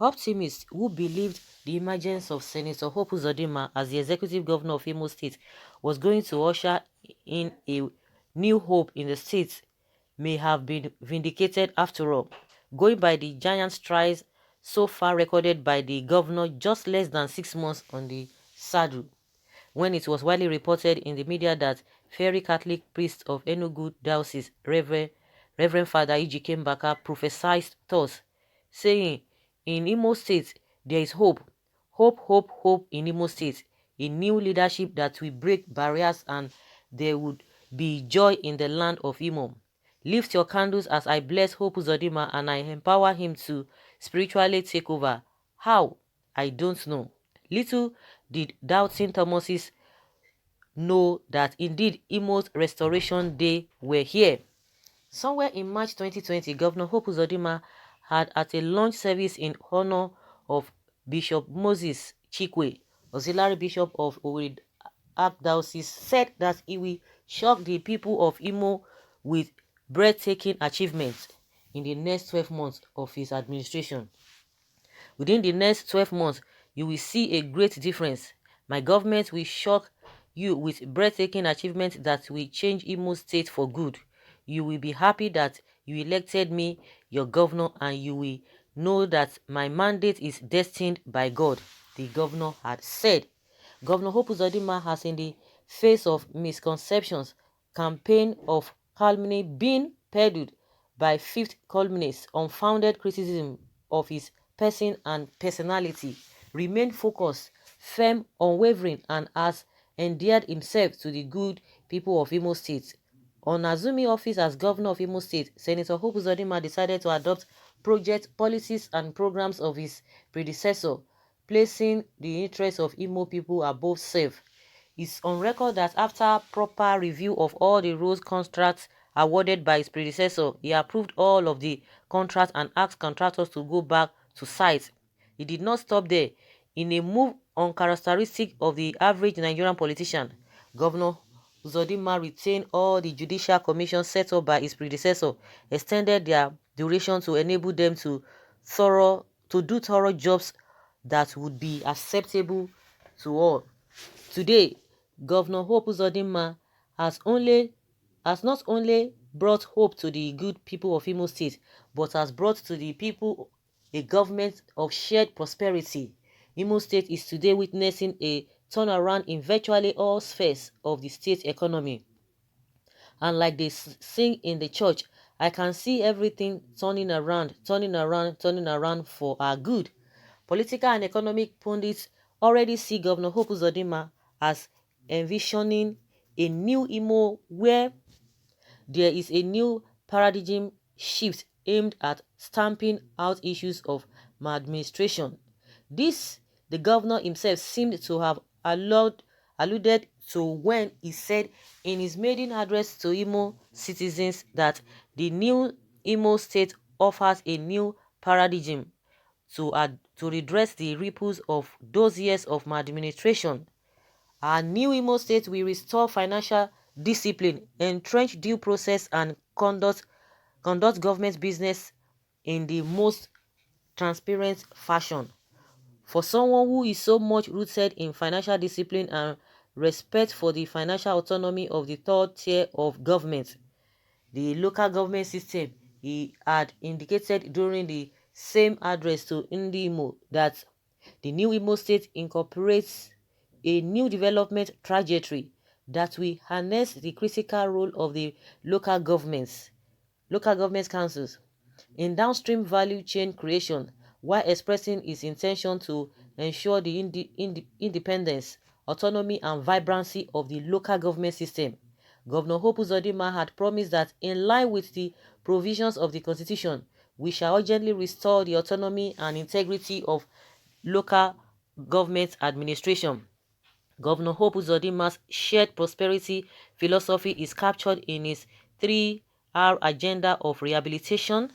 Optimists who believed the emergence of Senator Hope Uzodinma as the executive governor of Imo State was going to usher in a new hope in the state may have been vindicated after all, going by the giant strides so far recorded by the governor just less than 6 months on the saddle, when it was widely reported in the media that fiery Catholic priest of Enugu Diocese, Reverend Father Ejike Mbaka, prophesied thus, saying, "In Imo State, there is hope, hope, hope, hope in Imo State, a new leadership that will break barriers and there would be joy in the land of Imo. Lift your candles as I bless Hope Uzodinma and I empower him to spiritually take over. How? I don't know." Little did doubting Thomases know that indeed Imo's restoration day were here. Somewhere in March 2020, Governor Hope Uzodinma had at a launch service in honor of Bishop Moses Chikwe, auxiliary bishop of Owerri Archdiocese, said that he will shock the people of Imo with breathtaking achievements in the next 12 months of his administration. Within the next 12 months, you will see a great difference. My government will shock you with breathtaking achievements that will change Imo State for good. You will be happy that you elected me your governor and you will know that my mandate is destined by God, the governor had said. Governor Hope Uzodinma has, in the face of misconceptions, campaign of calumny being peddled by fifth columnists, unfounded criticism of his person and personality, remained focused, firm, unwavering, and has endeared himself to the good people of Imo State. On assuming office as governor of Imo State, Senator Hope Uzodinma decided to adopt project policies and programs of his predecessor, placing the interests of Imo people above self. It's on record that after proper review of all the road contracts awarded by his predecessor, he approved all of the contracts and asked contractors to go back to site. He did not stop there. In a move uncharacteristic of the average Nigerian politician, Governor Uzodinma retained all the judicial commissions set up by his predecessor, extended their duration to enable them to do thorough jobs that would be acceptable to all. Today, Governor Hope Uzodinma has not only brought hope to the good people of Imo State, but has brought to the people a government of shared prosperity. Imo State is today witnessing a turnaround in virtually all spheres of the state economy. And like they sing in the church, I can see everything turning around, turning around, turning around for our good. Political and economic pundits already see Governor Hope Uzodinma as envisioning a new Imo where there is a new paradigm shift aimed at stamping out issues of maladministration. This, the governor himself seemed to have alluded to when he said in his maiden address to Imo citizens that the new Imo state offers a new paradigm to redress the ripples of those years of maladministration. Our new Imo State will restore financial discipline, entrench due process, and conduct government business in the most transparent fashion. For someone who is so much rooted in financial discipline and respect for the financial autonomy of the third tier of government, the local government system, he had indicated during the same address to Ndi Imo that the new Imo State incorporates a new development trajectory that will harness the critical role of the local government councils in downstream value chain creation, while expressing its intention to ensure the independence, autonomy, and vibrancy of the local government system. Governor Hope Uzodinma had promised that in line with the provisions of the Constitution, we shall urgently restore the autonomy and integrity of local government administration. Governor Hope Uzodinma's shared prosperity philosophy is captured in his 3R agenda of rehabilitation,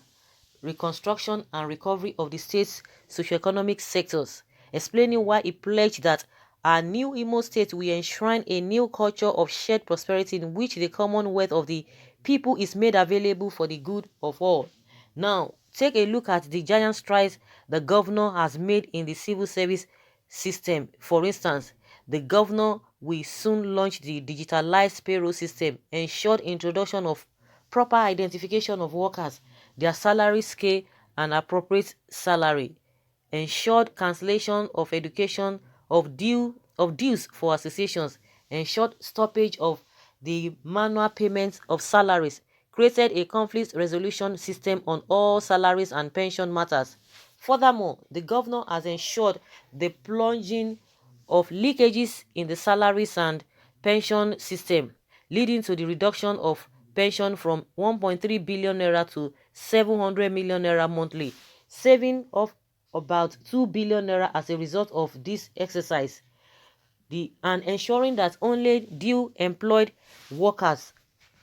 reconstruction, and recovery of the state's socioeconomic sectors, explaining why he pledged that our new Imo State will enshrine a new culture of shared prosperity in which the commonwealth of the people is made available for the good of all. Now, take a look at the giant strides the governor has made in the civil service system. For instance, the governor will soon launch the digitalized payroll system, ensured introduction of proper identification of workers, their salary scale and appropriate salary, ensured cancellation of education of dues for associations, ensured stoppage of the manual payments of salaries, created a conflict resolution system on all salaries and pension matters. Furthermore, the governor has ensured the plunging of leakages in the salaries and pension system, leading to the reduction of pension from 1.3 billion naira to 700 million naira monthly, saving of about 2 billion naira as a result of this exercise, and ensuring that only due employed workers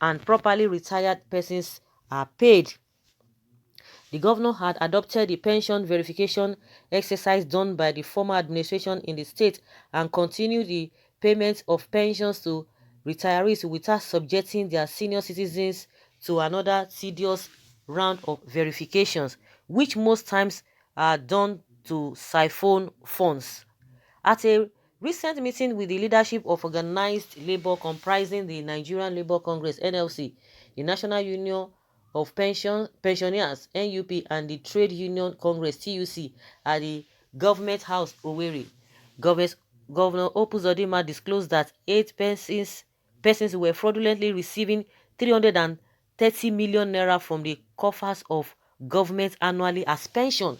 and properly retired persons are paid. The governor had adopted the pension verification exercise done by the former administration in the state and continued the payment of pensions to retirees without subjecting their senior citizens to another tedious round of verifications, which most times are done to siphon funds. At a recent meeting with the leadership of organized labor comprising the Nigerian Labour Congress (NLC), the National Union of Pensioners (NUP), and the Trade Union Congress (TUC) at the Government House, Owerri, Governor Uzodinma disclosed that persons were fraudulently receiving 330 million naira from the coffers of government annually as pension.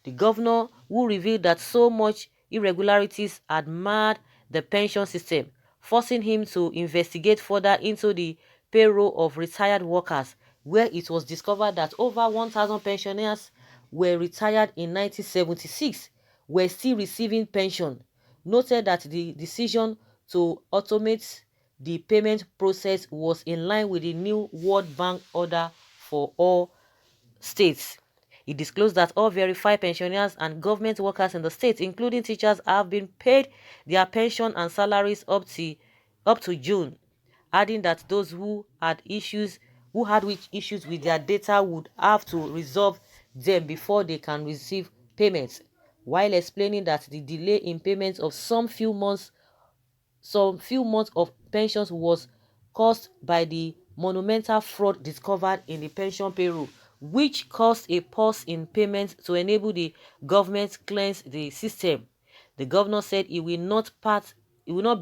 The governor, who revealed that so much irregularities had marred the pension system, forcing him to investigate further into the payroll of retired workers, where it was discovered that over 1,000 pensioners were retired in 1976 were still receiving pension, noted that the decision to automate the payment process was in line with the new World Bank order for all states. He disclosed that all verified pensioners and government workers in the state, including teachers, have been paid their pension and salaries up to June, adding that those who had issues with their data would have to resolve them before they can receive payments, while explaining that the delay in payments of some few months of pensions was caused by the monumental fraud discovered in the pension payroll, which caused a pause in payments to enable the government to cleanse the system. The governor said he will not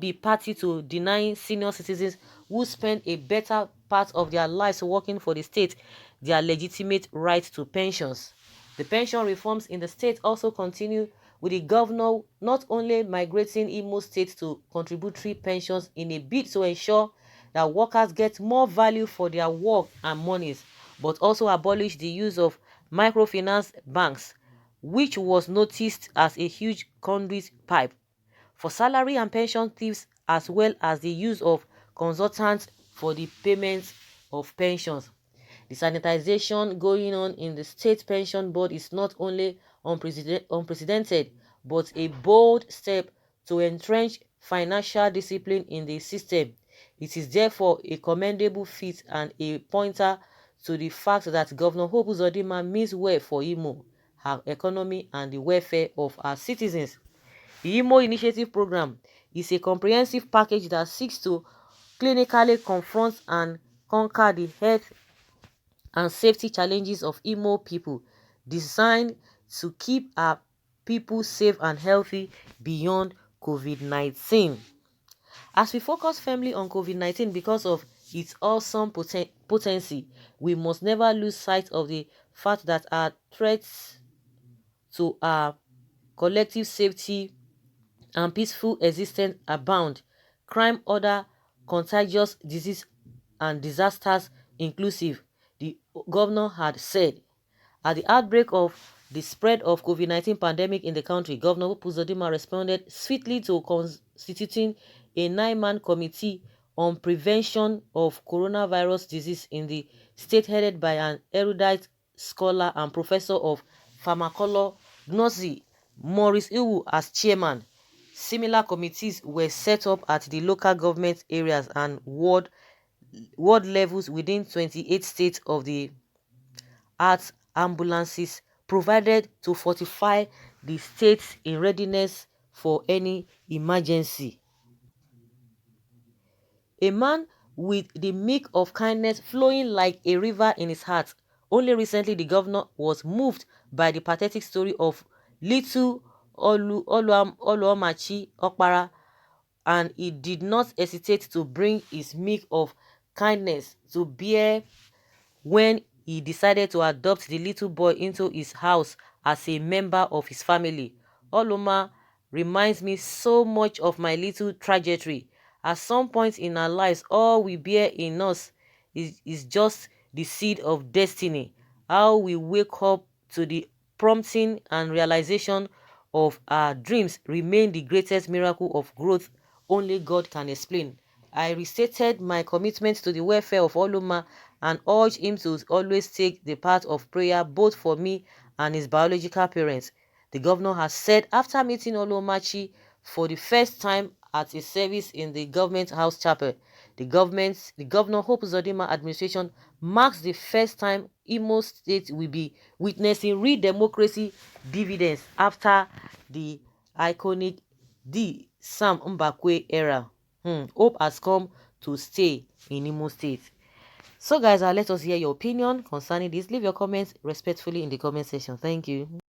be party to denying senior citizens who spend a better part of their lives working for the state their legitimate right to pensions. The pension reforms in the state also continue, with the governor not only migrating Imo State to contributory pensions in a bid to ensure that workers get more value for their work and monies, but also abolish the use of microfinance banks, which was noticed as a huge conduit pipe for salary and pension thieves, as well as the use of consultants for the payment of pensions. The sanitization going on in the state pension board is not only unprecedented, but a bold step to entrench financial discipline in the system. It is therefore a commendable feat and a pointer to the fact that Governor Hope Uzodinma means well for Imo, her economy, and the welfare of our citizens. The Imo Initiative Program is a comprehensive package that seeks to clinically confront and conquer the health and safety challenges of Imo people, designed to keep our people safe and healthy beyond COVID-19. As we focus firmly on COVID-19 because of its awesome potency, we must never lose sight of the fact that our threats to our collective safety and peaceful existence abound. Crime, other contagious disease and disasters inclusive, the governor had said. At the outbreak of the spread of COVID-19 pandemic in the country, Governor Uzodinma responded swiftly to constituting a 9-man committee on prevention of coronavirus disease in the state, headed by an erudite scholar and professor of pharmacology, Maurice Iwu, as chairman. Similar committees were set up at the local government areas and ward levels within 28 states of the ambulances provided to fortify the states in readiness for any emergency. A man with the milk of kindness flowing like a river in his heart. Only recently the governor was moved by the pathetic story of little Oluomachi Okpara, and he did not hesitate to bring his milk of kindness to bear when he decided to adopt the little boy into his house as a member of his family. Oloma reminds me so much of my little trajectory. At some point in our lives, all we bear in us is just the seed of destiny. How we wake up to the prompting and realization of our dreams remain the greatest miracle of growth only God can explain. I restated my commitment to the welfare of Oluma and urged him to always take the path of prayer both for me and his biological parents. The governor has said after meeting Oluomachi for the first time at a service in the government house chapel, the governor Hope Uzodinma administration marks the first time Imo State will be witnessing real democracy dividends after the iconic Sam Mbakwe era. Hope has come to stay in Imo State. So guys, let us hear your opinion concerning this. Leave your comments respectfully in the comment section. Thank you.